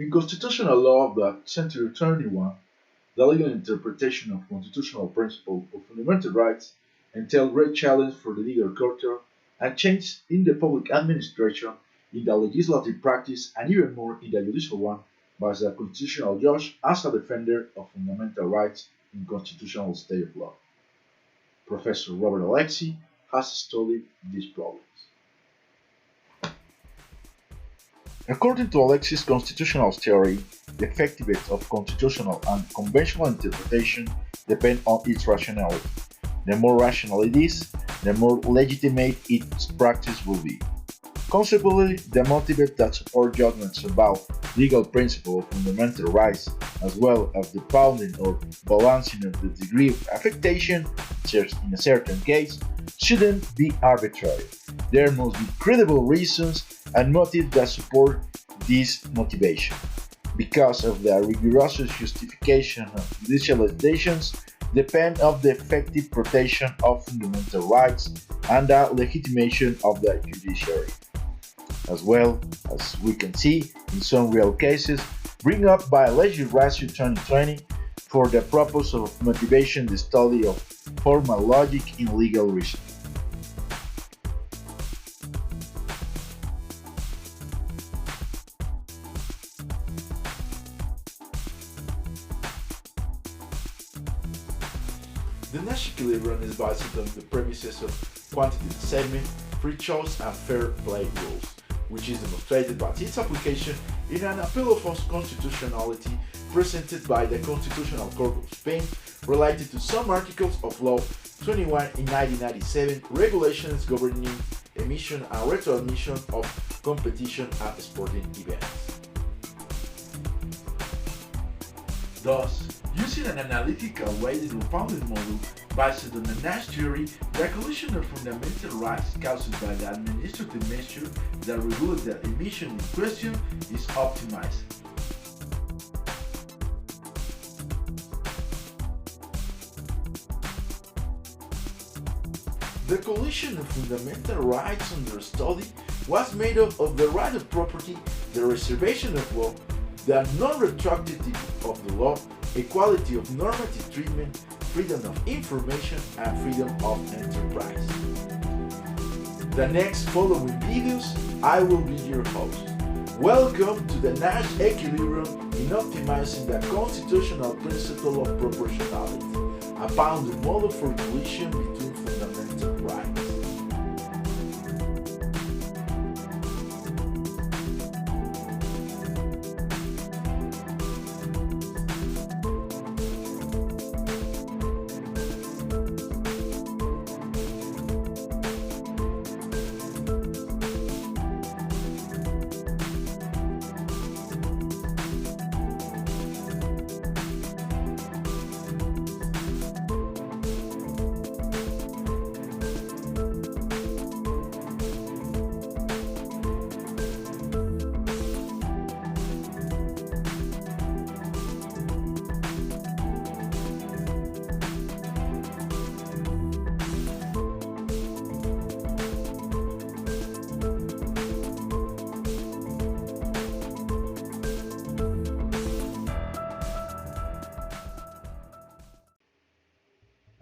In constitutional law of the century 21, the legal interpretation of constitutional principles or fundamental rights entailed great challenge for the legal culture and change in the public administration, in the legislative practice, and even more in the judicial one by the constitutional judge as a defender of fundamental rights in constitutional state of law. Professor Robert Alexi has studied these problems. According to Alexi's constitutional theory, the effectiveness of constitutional and conventional interpretation depend on its rationality. The more rational it is, the more legitimate its practice will be. Consequently, the motives that support judgments about legal principles of fundamental rights, as well as the bounding or balancing of the degree of affectation in a certain case, shouldn't be arbitrary. There must be credible reasons and motives that support this motivation. Because of the rigorous justification of judicial decisions depend on the effective protection of fundamental rights and the legitimation of the judiciary. As well as we can see in some real cases bring up by Legislation 2020 for the purpose of motivation the study of formal logic in legal reasoning. The NASH equilibrium is based on the premises of quantitative assessment, free choice, and fair play rules, which is demonstrated by its application in an appeal of constitutionality presented by the Constitutional Court of Spain related to some articles of Law 21 in 1997 regulations governing emission and retransmission of competition at sporting events. Thus, using an analytical weighted compounded model based on the NASH theory, the collision of fundamental rights caused by the administrative measure that regulates the emission in question is optimized. The collision of fundamental rights under study was made up of the right of property, the reservation of law, the non-retroactivity of the law, equality of normative treatment, freedom of information, and freedom of enterprise. The next following videos, I will be your host. Welcome to the NASH equilibrium in optimizing the constitutional principle of proportionality, a bounded model for collision between fundamental rights.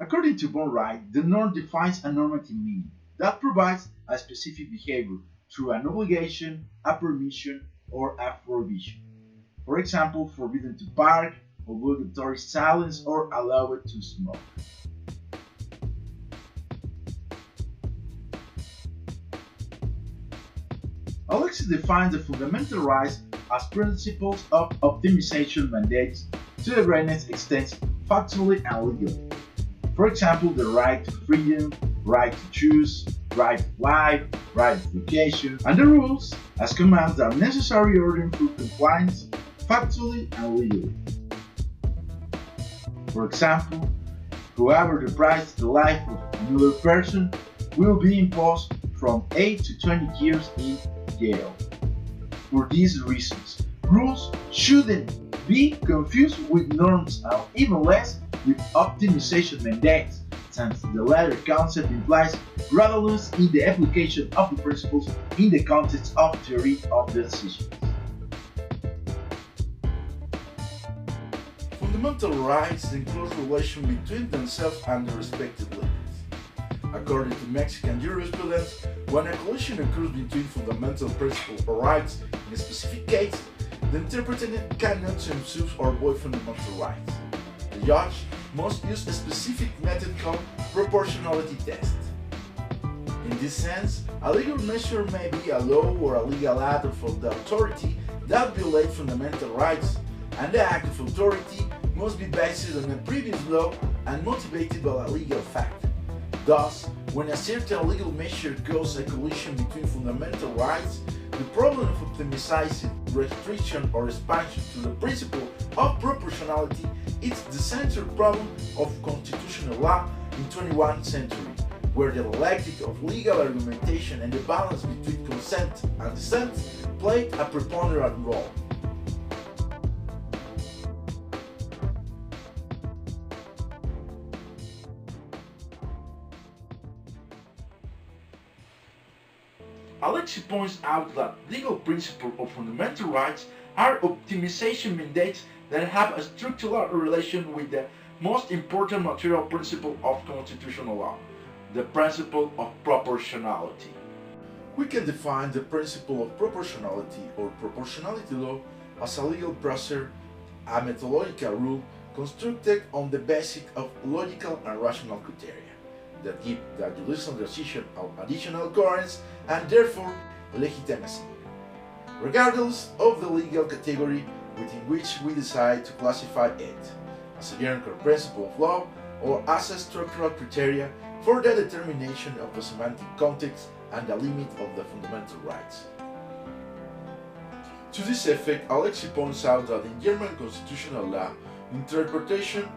According to Von Wright, the norm defines a normative meaning that provides a specific behavior through an obligation, a permission, or a prohibition. For example, forbidden to park, obligatory silence, or allowed to smoke. Alexis defines the fundamental rights as principles of optimization mandates to the greatest extent factually and legally. For example, the right to freedom, right to choose, right to life, right to education, and the rules as commands that are necessary order for compliance factually and legally. For example, whoever deprives the life of another person will be imposed from 8 to 20 years in jail. For these reasons, rules shouldn't be confused with norms and even less with optimization mandates, since the latter concept implies gradualness in the application of the principles in the context of theory of decisions. fundamental rights and close relation between themselves and their respective limits. According to Mexican jurisprudence, when a collision occurs between fundamental principles or rights in a specific case, the interpretant cannot subsume or void fundamental rights. The judge must use a specific method called proportionality test. In this sense, a legal measure may be a law or a legal act of the authority that violates fundamental rights, and the act of authority must be based on a previous law and motivated by a legal fact. Thus, when a certain legal measure causes a collision between fundamental rights, the problem of optimizing, restriction or expansion to the principle of proportionality is the central problem of constitutional law in the 21st century, where the dialectic of legal argumentation and the balance between consent and dissent played a preponderant role. Alexi points out that legal principles of fundamental rights are optimization mandates that have a structural relation with the most important material principle of constitutional law, the principle of proportionality. We can define the principle of proportionality or proportionality law as a legal process, a methodological rule constructed on the basis of logical and rational criteria that give the judicial decision of additional coherence and therefore legitimacy, regardless of the legal category within which we decide to classify it, as a general principle of law or as a structural criteria for the determination of the semantic context and the limit of the fundamental rights. To this effect, Alexi points out that in German constitutional law, interpretation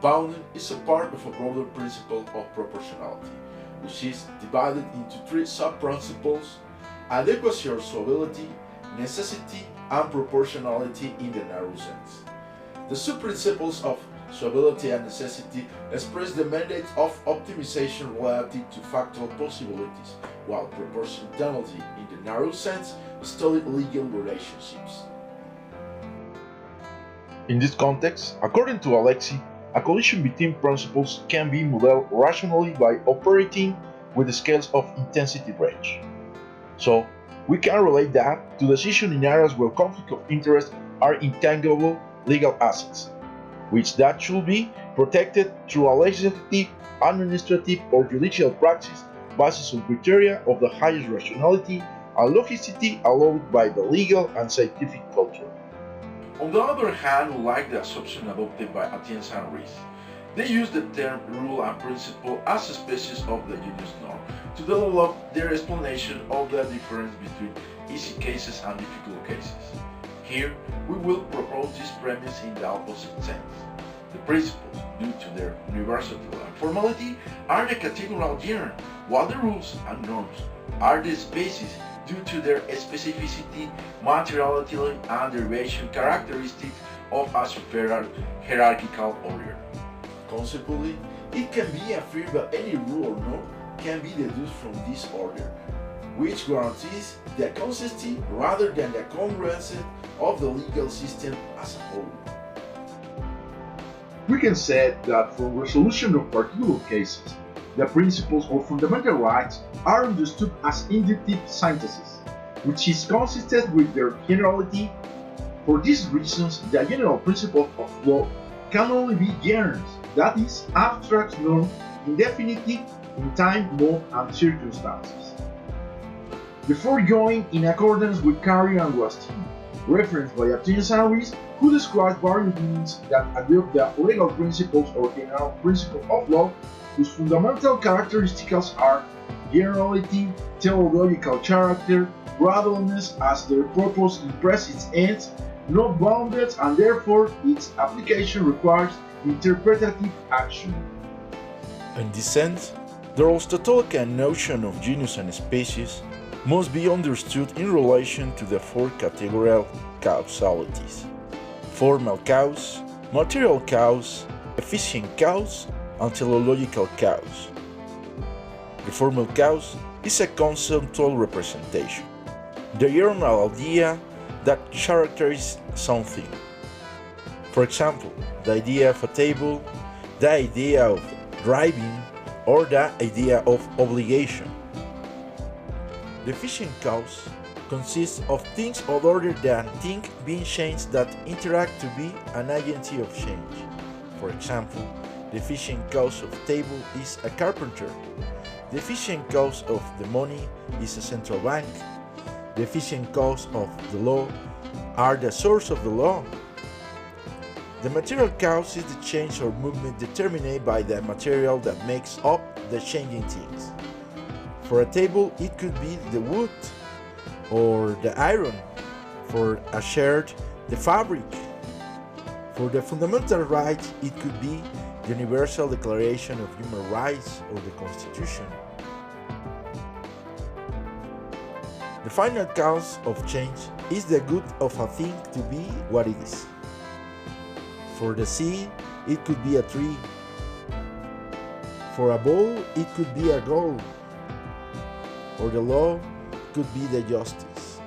bounding is a part of a broader principle of proportionality, which is divided into three sub-principles: adequacy or suitability, necessity, and proportionality in the narrow sense. The sub-principles of suitability and necessity express the mandate of optimization relative to factual possibilities, while proportionality in the narrow sense studies legal relationships. In this context, according to Alexi, a collision between principles can be modeled rationally by operating with the scales of intensity range. So, we can relate that to decisions in areas where conflicts of interest are intangible legal assets, which that should be protected through a legislative, administrative, or judicial practice based on criteria of the highest rationality and logicity allowed by the legal and scientific culture. On the other hand, like the assumption adopted by Atienza and Rees, they use the term rule and principle as a species of the genius norm to develop their explanation of the difference between easy cases and difficult cases. Here, we will propose this premise in the opposite sense. The principles, due to their universality and formality, are the categorical genre, while the rules and norms are the species due to their specificity, materiality, and derivation characteristics of a superior hierarchical order. Consequently, it can be affirmed that any rule or norm can be deduced from this order, which guarantees the consistency rather than the congruency of the legal system as a whole. We can say that for resolution of particular cases, the principles of fundamental rights are understood as inductive synthesis, which is consistent with their generality. For these reasons, the general principle of law can only be genres, that is, abstract norms indefinitely in time, mode, and circumstances. The foregoing in accordance with Carey and Westin, referenced by Atienza and Rees, who describe various means that adopt the legal principles or general principle of law, whose fundamental characteristics are generality, teleological character, broadness as their purpose impresses its ends, not bounded, and therefore its application requires interpretative action. In this sense, the Aristotelian notion of genus and species must be understood in relation to the four categorical causalities: formal cause, material cause, efficient cause, and teleological cause. The formal cause is a conceptual representation, the general idea that characterizes something. For example, the idea of a table, the idea of driving, or the idea of obligation. The efficient cause consists of things other than things being changed that interact to be an agency of change. For example, the efficient cause of table is a carpenter. The efficient cause of the money is a central bank. The efficient cause of the law are the source of the law. The material cause is the change or movement determined by the material that makes up the changing things. For a table, it could be the wood or the iron. For a shirt, the fabric. For the fundamental rights, it could be the Universal Declaration of Human Rights or the Constitution. The final cause of change is the good of a thing to be what it is. For the sea, it could be a tree. For a ball, it could be a goal. Or the law could be the justice.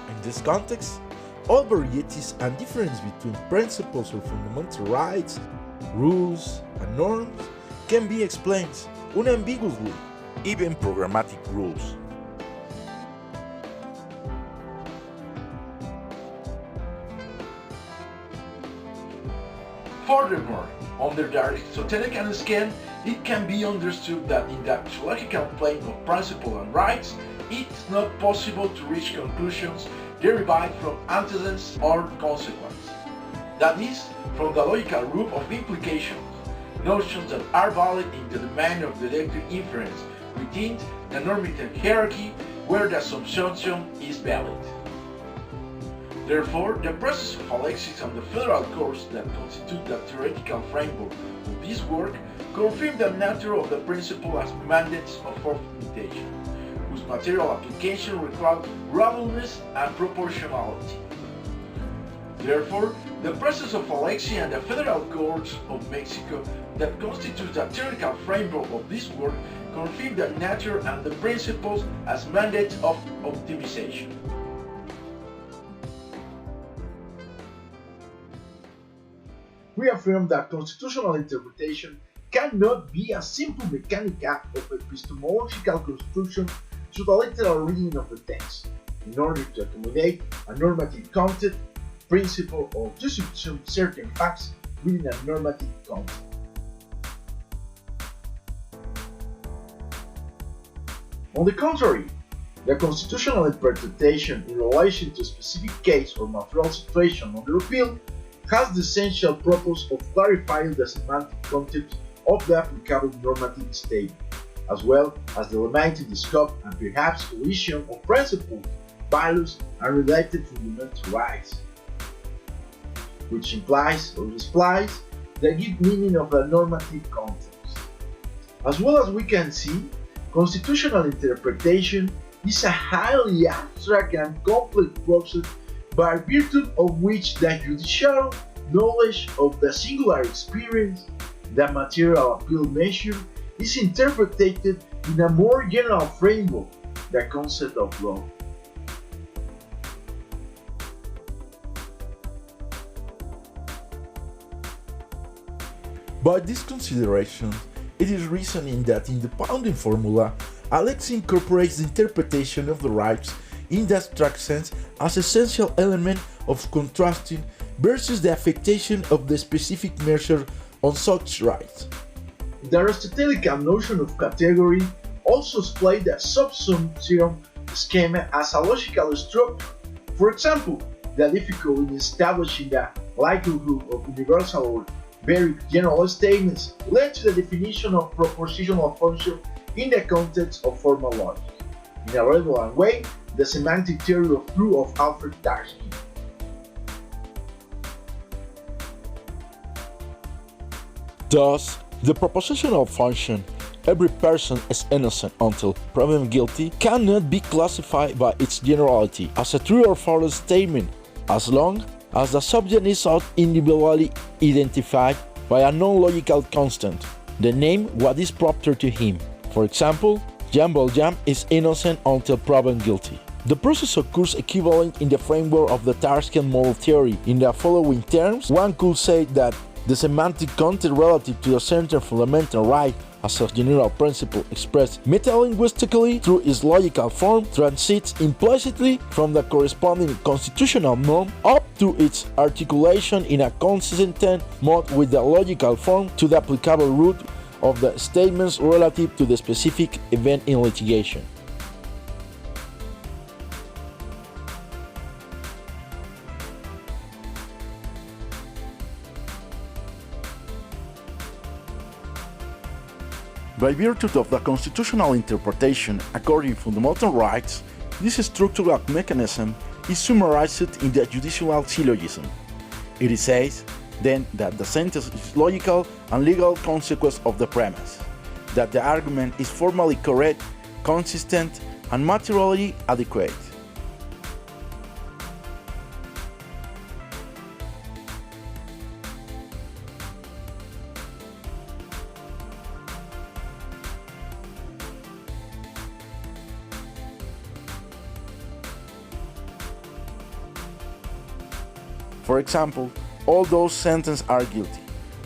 In this context, all varieties and difference between principles or fundamental rights, rules, and norms can be explained unambiguously, even programmatic rules. Furthermore, under the Aristotelian scheme, it can be understood that in the logical plane of principle and rights, it is not possible to reach conclusions derived from antecedents or consequence. That is, from the logical group of implications, notions that are valid in the domain of deductive inference within the normative hierarchy where the subsumption is valid. Therefore, the process of Alexis and the federal courts that constitute the theoretical framework of this work confirm the nature of the principle as mandates of limitation, whose material application requires reasonableness and proportionality. Therefore, the process of Alexis and the federal courts of Mexico that constitutes the theoretical framework of this work confirm the nature and the principles as mandates of optimization. We affirm that constitutional interpretation cannot be a simple mechanic act of epistemological construction to the literal reading of the text, in order to accommodate a normative content, principle, or to subsume certain facts within a normative content. On the contrary, the constitutional interpretation in relation to a specific case or material situation under appeal has the essential purpose of clarifying the semantic content of the applicable normative statement, as well as the limiting scope and perhaps collision of principles, values, and related fundamental rights, which implies or displays the given meaning of the normative context. As well as we can see, constitutional interpretation is a highly abstract and complex process by virtue of which the judicial knowledge of the singular experience, the material appeal measure, is interpreted in a more general framework, the concept of law. By this consideration, it is reasoning that in the Pounding formula, Alexis incorporates the interpretation of the rights in the abstract sense as essential element of contrasting versus the affectation of the specific measure on such rights. The Aristotelian notion of category also explains the subsumption schema as a logical structure. For example, the difficulty in establishing the likelihood of universal or very general statements led to the definition of propositional function in the context of formal logic. In a relevant way, the semantic theory of proof of Alfred Tarski. Thus, the propositional function, every person is innocent until proven guilty, cannot be classified by its generality as a true or false statement, as long as the subject is not individually identified by a non-logical constant, the name what is proper to him. For example, Jean Valjean is innocent until proven guilty. The process occurs equivalent in the framework of the Tarskian model theory. In the following terms, one could say that the semantic content relative to the certain fundamental right as a general principle expressed metalinguistically through its logical form transits implicitly from the corresponding constitutional norm up to its articulation in a consistent mode with the logical form to the applicable root of the statements relative to the specific event in litigation. By virtue of the constitutional interpretation according to fundamental rights, this structural mechanism is summarized in the judicial syllogism. It says, then, that the sentence is logical and legal consequence of the premise, that the argument is formally correct, consistent, and materially adequate. For example, all those sentenced are guilty.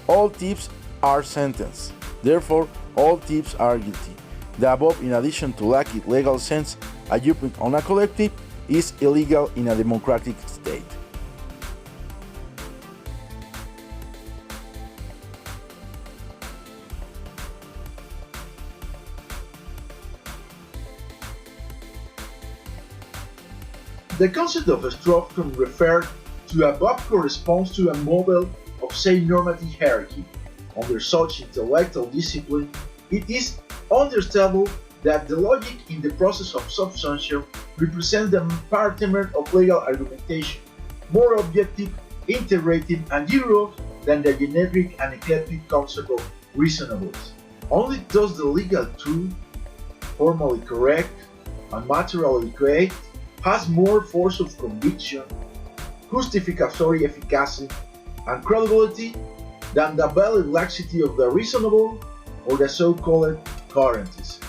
All thieves are sentenced. Therefore, all thieves are guilty. The above, in addition to lacking legal sense, a judgment on a collective is illegal in a democratic state. The concept of a structure referred to above corresponds to a model of, say, normative hierarchy. Under such intellectual discipline, it is understandable that the logic in the process of substantial represents the department of legal argumentation, more objective, integrative, and general than the generic and eclectic concept of reasonableness. Only thus the legal truth, formally correct and materially adequate, has more force of conviction, justificatory efficacy, and credibility than the valid laxity of the reasonable or the so-called guarantees.